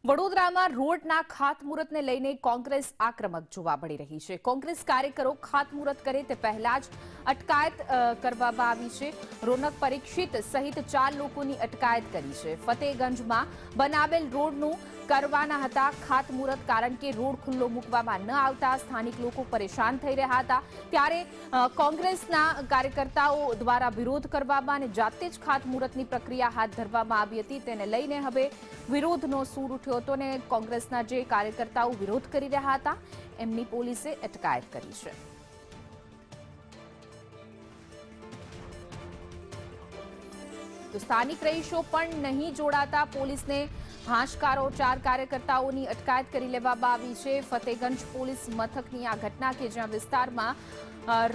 વડોદરામાં રોડના ખાતમુહૂર્તને લઈને કોંગ્રેસ આક્રમક જોવા મળી રહી છે। કોંગ્રેસ કાર્યકરો ખાતમુહૂર્ત કરે તે પહેલા જ અટકાયત કરવામાં આવી છે। રોનક પરીક્ષિત સહિત 4 લોકોની અટકાયત કરી છે। ફતેગંજમાં બનાવેલ રોડનું કરવાના હતા ખાતમુહૂર્ત, કારણ કે રોડ ખુલ્લો મૂકવામાં ન આવતા સ્થાનિક લોકો પરેશાન થઈ રહ્યા હતા। ત્યારે કોંગ્રેસના કાર્યકર્તાઓ દ્વારા વિરોધ કરવામાં અને જાતે જ ખાતમુહૂર્તની પ્રક્રિયા હાથ ધરવામાં આવી હતી। તેને લઈને હવે વિરોધનો સૂર ઉઠ્યો હતો અને કોંગ્રેસના જે કાર્યકર્તાઓ વિરોધ કરી રહ્યા હતા એમની પોલીસે અટકાયત કરી છે। તો સ્થાનિક રહીશો પણ નહીં જોડાતા પોલીસને હાશકારો, 4 કાર્યકર્તાઓની અટકાયત કરી લેવામાં આવી છે। ફતેગંજ પોલીસ મથકની આ ઘટના કે જ્યાં વિસ્તારમાં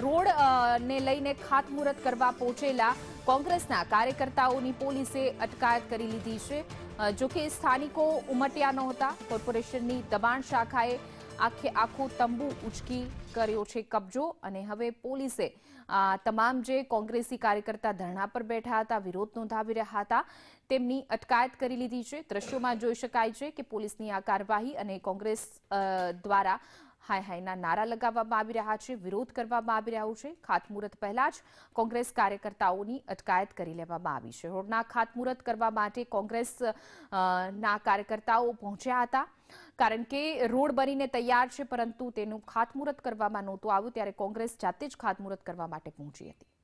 રોડને લઈને ખાતમુહૂર્ત કરવા પહોંચેલા કોંગ્રેસના કાર્યકર્તાઓની પોલીસે અટકાયત કરી લીધી છે। જોકે સ્થાનિકો ઉમટ્યા નહોતા। કોર્પોરેશનની દબાણ શાખાએ આખો તંબુ ઉચકી કર્યો છે કબજો, અને હવે પોલીસે તમામ જે કોંગ્રેસી કાર્યકર્તા ધરણા પર બેઠા હતા, વિરોધ નોંધાવી રહ્યા હતા, તેમની અટકાયત કરી લીધી છે। દ્રશ્યોમાં જોઈ શકાય છે કે પોલીસની આ કાર્યવાહી અને કોંગ્રેસ દ્વારા હાય હાયના નારા લગાવવામાં આવી રહ્યા છે, વિરોધ કરવામાં આવી રહ્યો છે। ખાતમુહૂર્ત પહેલા જ કોંગ્રેસ કાર્યકર્તાઓની અટકાયત કરી લેવામાં આવી છે। રોડના ખાતમુહૂર્ત કરવા માટે કોંગ્રેસના કાર્યકર્તાઓ પહોંચ્યા હતા, કારણ કે રોડ બનીને તૈયાર છે પરંતુ તેનું ખાતમુહૂર્ત કરવામાં નહોતું આવ્યું, ત્યારે કોંગ્રેસ જાતે જ ખાતમુહૂર્ત કરવા માટે પહોંચી હતી।